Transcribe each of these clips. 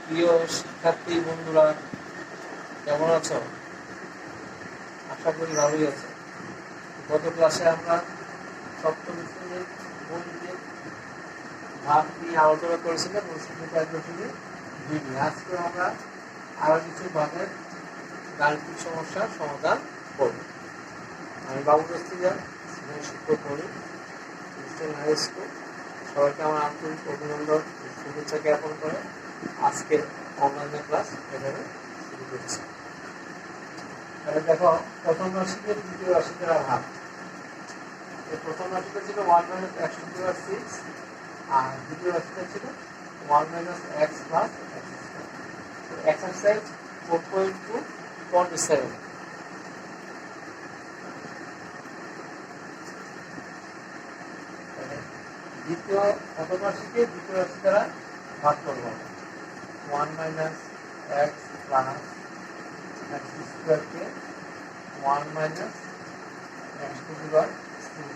প্রিয় শিক্ষার্থী বন্ধুরা, কেমন আছো? আশা করি ভালোই আছে। গত ক্লাসে আমরা সপ্তম শ্রেণীর গণিতের ভাগ নিয়ে আলোচনা করেছিলাম। আজকে আমরা আরো কিছু ভাগের গাণিতিক সমস্যার সমাধান করব। আমি বাবু দস্তিদার, শিক্ষক করি খ্রিস্টান হাই স্কুল। সবাইকে আমার আন্তরিক অভিনন্দন, শুভেচ্ছা জ্ঞাপন করে আজকে অনলাইনে ক্লাস এভাবে শুরু করেছি। তাহলে দেখো, প্রথম রাশিতে দ্বিতীয় রাশিতে ভাগ। প্রথম রাশিটা ছিল 1 - x⁻6 আর দ্বিতীয় রাশিটা ছিল 1 - x + x²। এক্সারসাইজ 4.2.7। দ্বিতীয় প্রথম রাশিকে দ্বিতীয় রাশি দ্বারা ভাগ করবো। 1 - x + x² কে 1 - x⁻³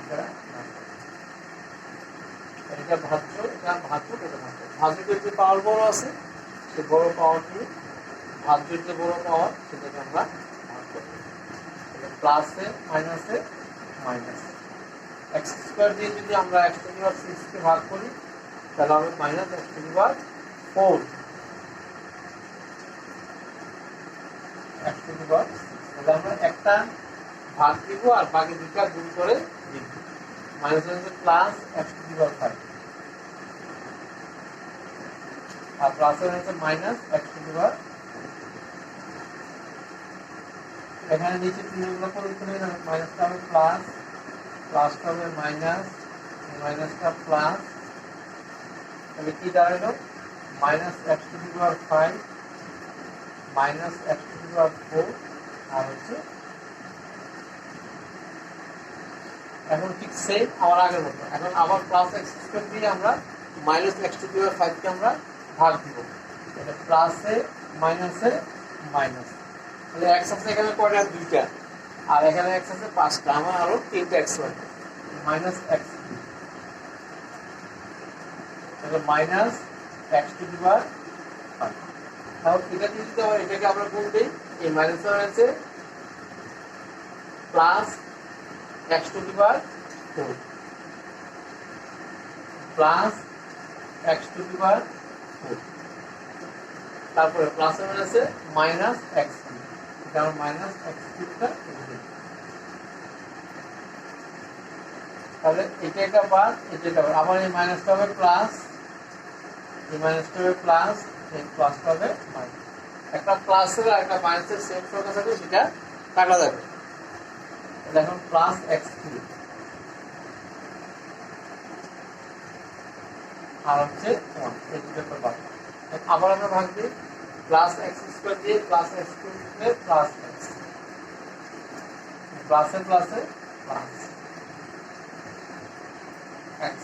দ্বারা ভাগ করবো। এটা ভাজ্য, এটা ভাজ্য, এটা ভাজ্য। ভাজ্যের যে পাওয়ার বড় আছে সে বড় পাওয়ার নিয়ে ভাজ্যের যে বড় পাওয়ার সেটাকে আমরা ভাগ করবো। প্লাসে মাইনাসে মাইনাস। x² দিয়ে যদি আমরা x⁻6 কে ভাগ করি তাহলে হবে -x⁻4 x⁻6। তাহলে আমরা একটা ভাগ দিব আর বাকি দুটা গুণ করে দিব। মাইনাস হচ্ছে প্লাস x⁻5 আর প্লাস হচ্ছে মাইনাস x⁻। এখানে নিচে চিহ্নগুলো পরিবর্তন হয়ে যাবে। মাইনাসটা হবে প্লাস, প্লাসটা হবে মাইনাস, মাইনাসটা প্লাস। তাহলে কি দাঁড়ালো? -x⁻5 -x⁻4 আর হচ্ছে এখন ঠিক সেম আমার আগের মতো। এখন আবার প্লাস x² দিয়ে আমরা -x⁻5 কে আমরা ভাগ দিব। এটা প্লাসে মাইনাসে মাইনাস। তাহলে x আছে এখানে কয়টা? 2টা। আর এখানে x আছে 5টা। আমার আরো 3টা x লাগবে। -x, তাহলে -x⁻5। তাহলে এটা দিয়ে যদি আবার এটাকে আমরা গুণ দিই, এই মাইনাস আছে প্লাস x⁻4 প্লাস x⁻4, তারপরে প্লাসে আছে মাইনাস x3। এটা আমার মাইনাস x3টা। তাহলে এটা একটা বাদ, এটা আবার এই মাইনাসটা হবে প্লাস, এই মাইনাসটা হবে প্লাস, এই প্লাসটা হবে মাইনাস। একটা প্লাসের আর একটা মাইনাসের সেম সংখ্যা থাকবে, সেটা কাটা যাবে। এখন প্লাস x3 আর হচ্ছে 1, এই দুটো একটা বাদ। আবার আমরা ভাগ দিই, প্লাস x² দিয়ে প্লাস x3 দিয়ে প্লাস x, প্লাসে প্লাসে প্লাস x,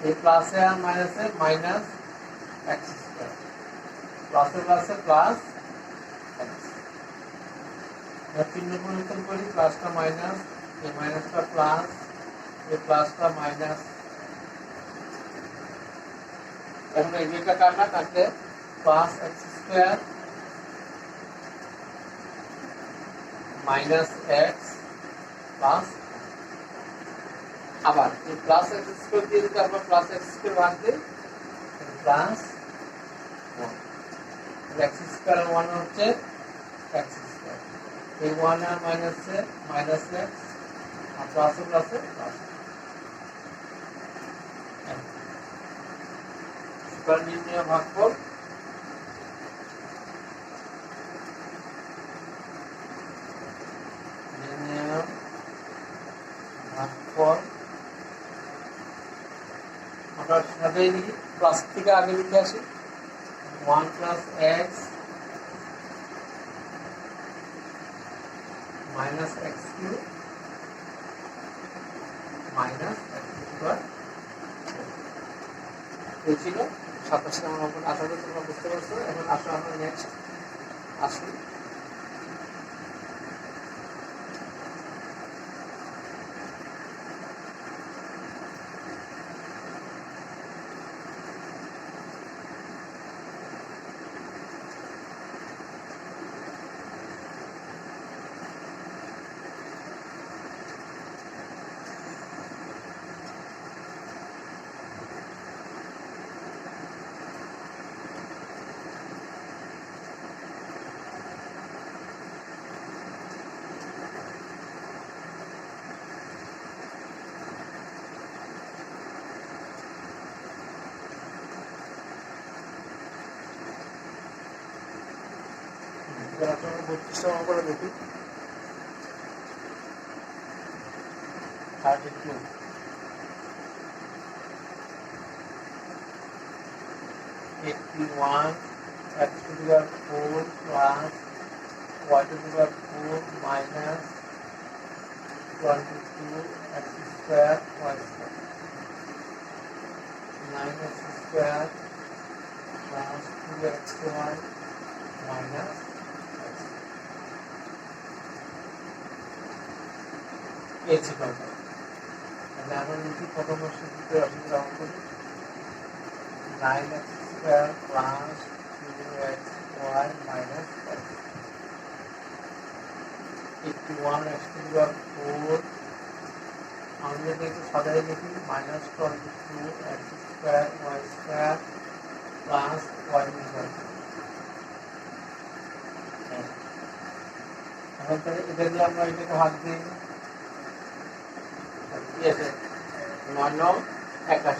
এই প্লাসে আর মাইনাসে মাইনাস x², প্লাসে প্লাসে প্লাস x। চিহ্ন পরিবর্তন করি, প্লাসটা মাইনাস, এই মাইনাসটা প্লাস, এই প্লাসটা মাইনাস। এখন এই দুইটা কাটনা কাটলে plus x² minus x plus, আবার এই প্লাস x² দিয়ে যদি আমরা প্লাস x² ভাগ দিই প্লাস 1, x² আর 1 হচ্ছে x², এই 1 আর মাইনাসে মাইনাস x আর প্লাসে প্লাসে প্লাস। সুতরাং নির্ণয় ভাগফল আমরা সাজাই লিখি, প্লাস থেকে আগে লিখে আসি। 1 + x minus x³ minus x²। এই ছিল 27 নম্বর অঙ্ক। আশা করি তোমরা বুঝতে পারছো। এখন আসো আমরা নেক্সট আসি। আপনারা 32 নম্বর করে দেখি 32 81 x to the power 4 plus y to the power 4 minus 22 x square y square 9x square plus 2xy minus x h equal to তাহলে আমরা লিখি প্রথম সূত্রে রাশি গ্রহণ করি 9x square plus 2xy minus x 81 x to the power 4 আমরা যদি একটু সাজাই লিখি minus 22 x square y square plus y equal to এখন তাহলে এটা দিয়ে আমরা এটাকে ভাগ দিই কি আছে 9 9 81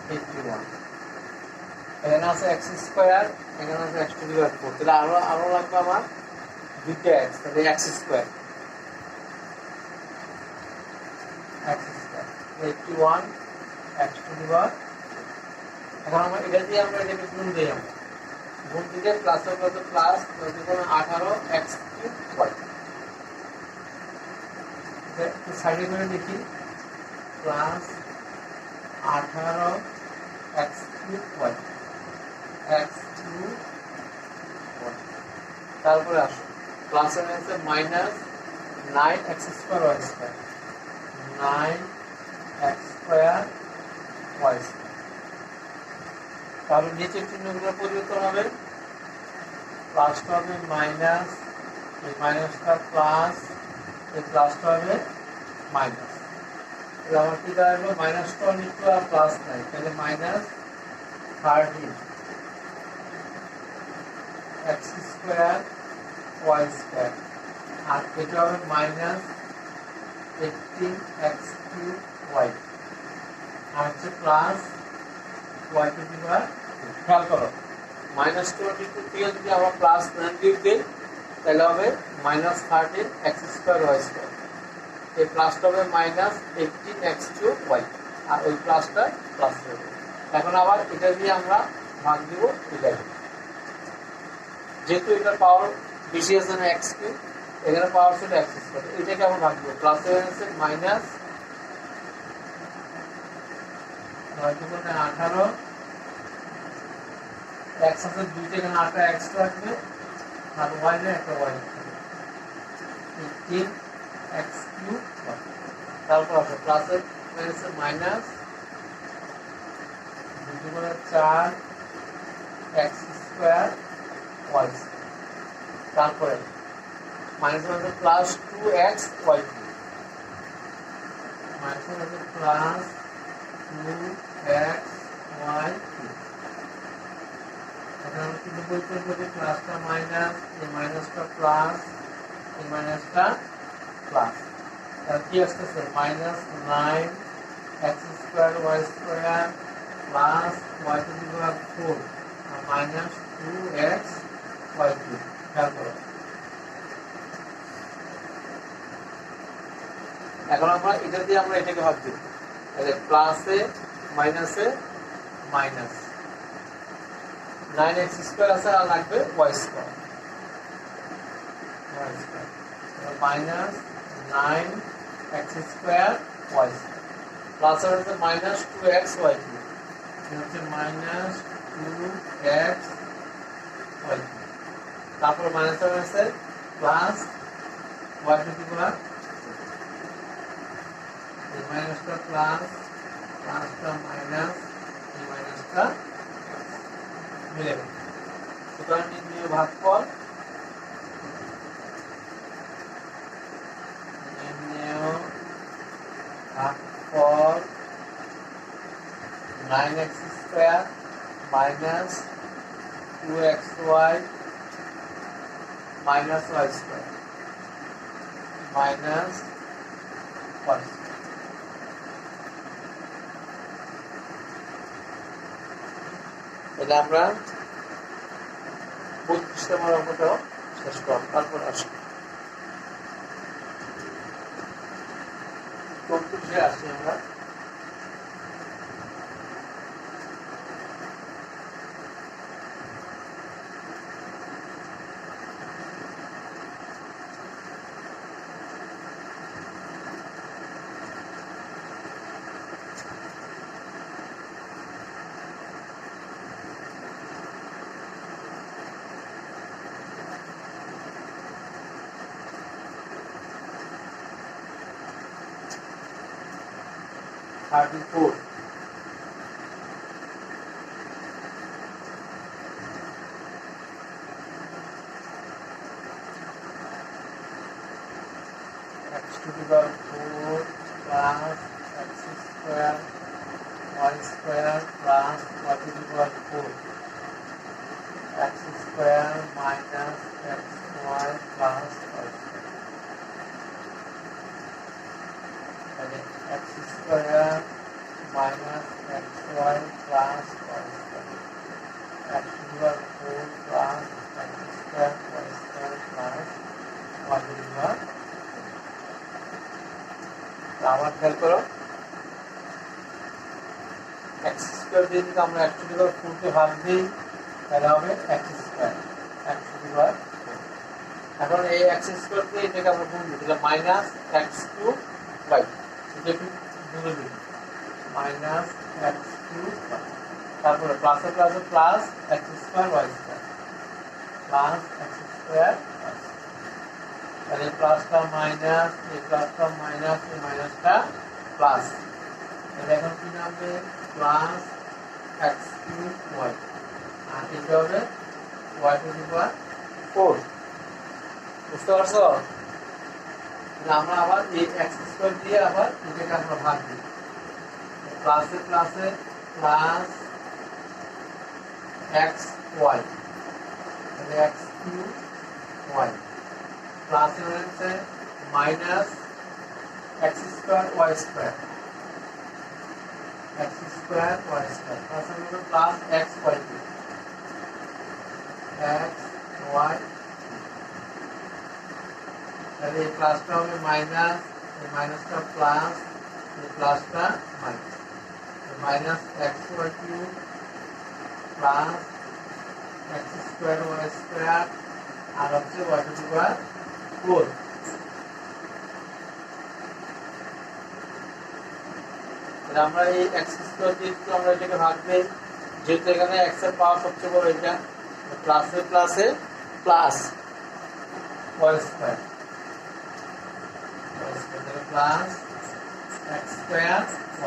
81 এখানে আছে x স্কয়ার এখানে আছে x টু দি পাওয়ার 4 তাহলে আরো লাগবে আমার দুইটা x তাহলে x square x square 81 x to the power এখন আমরা এটা দিয়ে আমরা এটাকে গুণ দেই আমরা গুণ দিলে প্লাস এর মধ্যে প্লাস নতুন 18 x কিউব y এটা সাইডে করে দেখি plus 18 x cube y x cube y তারপরে আসো প্লাস এর আছে minus 9x square y square 9x square y square তাহলে নিচের চিহ্নগুলো পরিবর্তন হবে প্লাসটা হবে মাইনাস এই মাইনাসটা প্লাস এই প্লাসটা হবে মাইনাস তাহলে আমার কি দাঁড়ালো মাইনাসটা নিচে আর প্লাস নাই তাহলে minus 13 x square y square আর এটা হবে মাইনাস 18 x কিউব y আর হচ্ছে plus y to the power খেয়াল করো মাইনাস 22 যদি আমরা প্লাস 9 দিই তাহলে হবে minus 13 x square y square এই প্লাসটা হবে মাইনাস 18 x কিউব y আর ওই প্লাসটা প্লাস হবে এখন আবার এটা দিয়ে আমরা ভাগ দিব এটা যেহেতু এটা পাওয়ার বেশি আছে না x কিউব এখানে পাওয়ার ছিল x স্কয়ার এটাকে আমরা ভাগ দিব প্লাস এর আছে মাইনাস 18 x আছে দুইটা এখানে 8 x রাখবে আর y এর একটা y থাকবে 18 x কিউব তারপর আছে প্লাস এর মাইনাস মাইনাস 2 গুণ 4 x স্কয়ার y তারপরে মাইনাস আছে প্লাস 2x y মাইনাস আছে প্লাস 2x y এখন আমরা কি বলতে পারি প্লাসটা মাইনাস এই মাইনাসটা প্লাস এই মাইনাসটা প্লাস তাহলে কি আসছে minus 9 x square y square plus y to the power 4 আর মাইনাস 2x y কিউব খেয়াল করো এখন আমরা এটা দিয়ে আমরা এটাকে ভাগ দিব তাহলে প্লাসে মাইনাসে মাইনাস 9x স্কয়ার আছে আর লাগবে y square minus 9x square y square plus আর হচ্ছে মাইনাস 2x y কিউব এটা হচ্ছে মাইনাস 2x y তারপর মাইনাস আর আছে plus y to the power এই মাইনাসটা প্লাস প্লাসটা মাইনাস এই মাইনাসটা মিলে গেল সুতরাং নির্ণয় ভাগফল ভাগফল 9x square minus 2xy minus y square minus y এটা আমরা 35তম অঙ্কটাও শেষ করলাম, তারপর আসি 34-এ আসি আমরা। Four. X to the power 4 plus x square y square plus y to the power 4 x square minus xy plus y square. And x square minus xy plus y square. X to the power 4 plus x square y square plus y to the power. আবার খেয়াল করো, x square দিয়ে যদি আমরা x to the power 4 কে ভাগ দিই তাহলে হবে x square x to the power 4। এখন এই x স্কোয়ার দিয়ে এটাকে আমরা গুণ দিই, তাহলে মাইনাস x কিউব y, এটা কি গুণে দিই মাইনাস x কিউব y, তারপরে প্লাসে প্লাসে plus x square y square plus x square y square. তাহলে প্লাসটা মাইনাস, এই প্লাসটা মাইনাস, এই মাইনাসটা প্লাস, তাহলে এখন কি নামবে প্লাস এক্স কিউব ওয়াই, আর এটা হবে ওয়াই টু দি পাওয়ার 4। বুঝতে পারছো? আমরা আবার এই এক্স স্কোয়ার দিয়ে আবার এটাকে আমরা ভাগ দিই, প্লাসে প্লাসে প্লাস এক্স ওয়াই, তাহলে এক্স কিউব ওয়াই প্লাস হচ্ছে minus x square y square, x square y square plus হবে plus x y cube x y, তাহলে এই প্লাসটা হবে মাইনাস, এই মাইনাসটা প্লাস, এই প্লাসটা minus, minus x y cube plus x square y square আর হচ্ছে y টু দি পাওয়ার 4। আমরা এই x স্কয়ার দিয়ে যদি আমরা এটাকে ভাগ দেই, যেহেতু এখানে x এর পাওয়ার সবচেয়ে বড়, এটা প্লাসে প্লাসে plus y square plus x square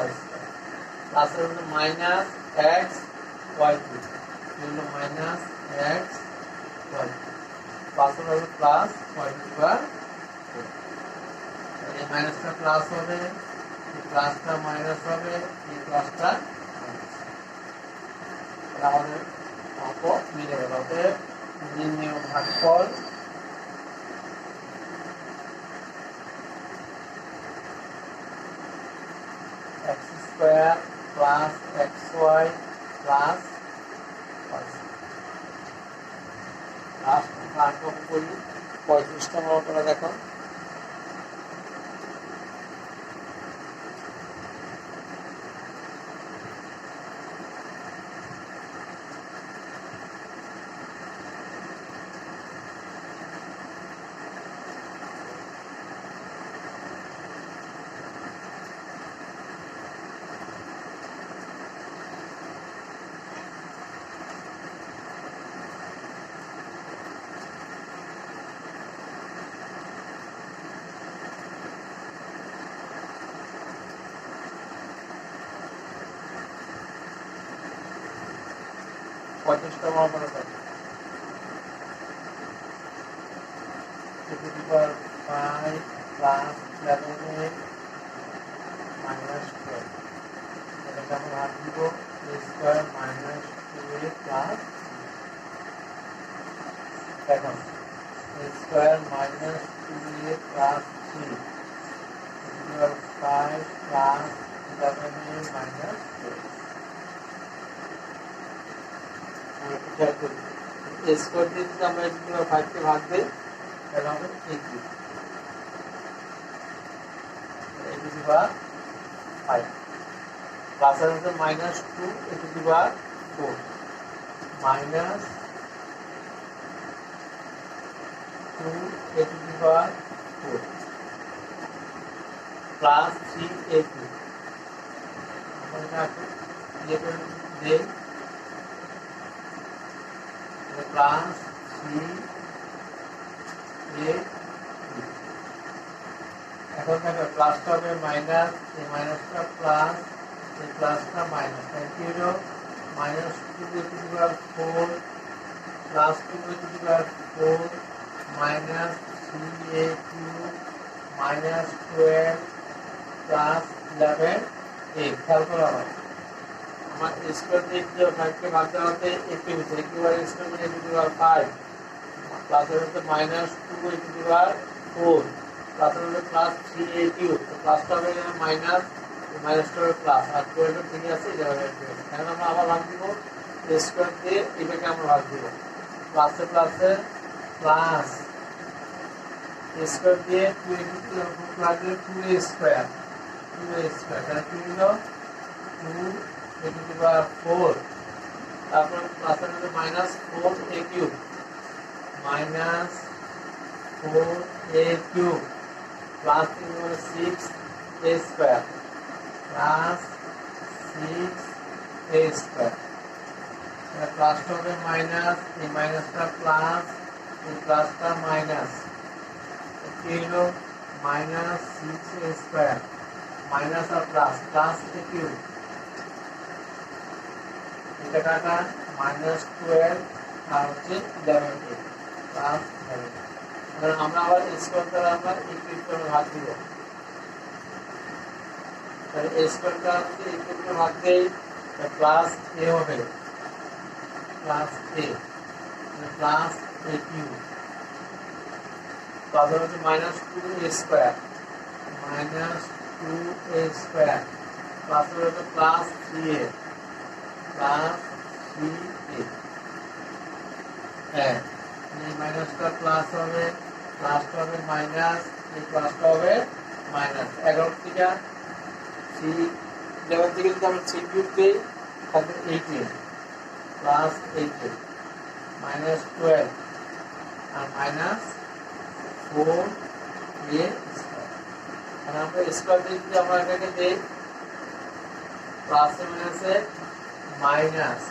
y square plus হলো মাইনাস x y কিউব, হলো মাইনাস x y প্লাস হলো plus y to the power 4। এই মাইনাসটা প্লাস হবে, এই প্লাসটা মাইনাস হবে, এই প্লাসটা মাইনাস, আমাদের অঙ্ক মিলে গেল। অতএব নির্ণেয় ভাগফল x square plus xy plus y। Last অঙ্ক করি 35তম অঙ্কটা দেখো। পঁয়ত্রিশতম অঙ্কটা দেখো, two the power 5 plus 11a minus 12, এটাকে আমরা ভাগ দিব a square minus 2a plus, এখন a square minus 2a plus 3 two the power 5 plus 11a minus 12। খেয়াল করি এ স্কোয়ার দিয়ে যদি আমরা এ টু দি পাওয়ার 5 কে ভাগ দেই তাহলে হবে a cube, a to the power 5 plus আর হচ্ছে minus 2 a to the power 4 minus 2 a to the power 4 plus 3 a cube আমরা এটা ये कर दे plus 3 a এখন দেখো প্লাসটা হবে মাইনাস এই মাইনাসটা প্লাস এই প্লাসটা মাইনাস তাই কি হলো minus 2 a to the power 4 plus 2 a to the power 4 minus 3a cube minus 12 plus 11 a খেয়াল করো আমার স্কয়ার দিয়ে যে 5 কে ভাগ দেওয়া হতে a কে ভিতরে a কিউব স্কয়ার মানে a two the power 5 plus এর হচ্ছে minus 2 a two the power 4 plus এর হচ্ছে প্লাস 3a কিউব তো প্লাসটা হবে এখানে মাইনাস মাইনাসটা হবে প্লাস আর 12 ঠিক আছে এটা হবে এখন আমরা আবার ভাগ দিব স্কয়ার দিয়ে এটাকে আমরা ভাগ দিব প্লাসে প্লাসে প্লাস স্কয়ার দিয়ে 2 a প্লাস 2a স্কয়ার তাহলে কি হলো 2 a টু দি পাওয়ার 4 তারপর প্লাস এর মধ্যে minus 4a cube minus 4a cube plus 3 মানে 6a square plus 6a square প্লাসটা হবে মাইনাস এই মাইনাসটা প্লাস এই প্লাসটা মাইনাস কি হলো মাইনাস 6a স্কয়ার মাইনাস আর প্লাস প্লাস a কিউব এটা কাটা মাইনাস 12 আর হচ্ছে 11a প্লাস 11 তাহলে আমরা আবার স্কয়ার দ্বারা আমরা a কিউব করে ভাগ দিব তাহলে a স্কয়ার দ্বারা যদি a কিউব করে ভাগ দেই প্লাস a হবে plus a plus a cube plus হচ্ছে minus 2a square minus 2a square plus হচ্ছে প্লাস 3a প্লাস 3a হ্যাঁ এই মাইনাসটা প্লাস হবে প্লাসটা হবে মাইনাস এই প্লাসটা হবে মাইনাস 11 থেকে 3 11 থেকে যদি আমরা 3 কিউব দেই তাহলে 18 প্লাস 18 মাইনাস 12 আর মাইনাস 4a স্কয়ার আর আমরা স্কয়ার দিয়ে যদি আমরা এটাকে দেই প্লাস এ মাইনাসে মাইনাস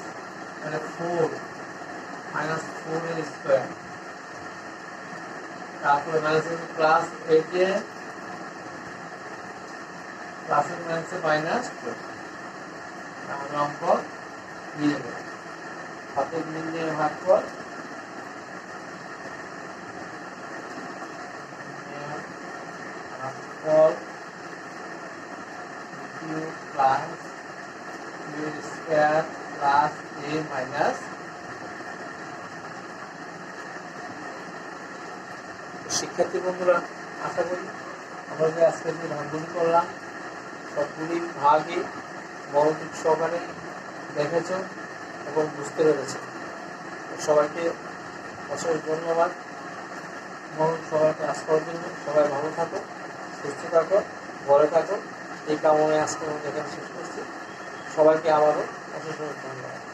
মানে 4 মাইনাস 4a স্কয়ার তারপরে মাইনাস প্লাস 8a প্লাস এ মাইনাসে মাইনাস 12 আমরা অঙ্ক দিয়ে দেব হাতে মিল দিয়ে ভাগ কর और q plus q square plus a minus শিক্ষার্থী বন্ধুরা আশা করি আমরা যে আজকে যে ভাগগুলি করলাম সবগুলি ভাগই মনোযোগ সহকারে দেখেছ এবং বুঝতে পেরেছ সবাইকে অশেষ ধন্যবাদ মনোযোগ সহকারে ক্লাস করার জন্য সবাই ভালো থাকো সুস্থ থাকো ঘরে থাকো এই কামনায় আজকে আমরা এখানে শেষ করছি সবাইকে আবারও অশেষ ধন্যবাদ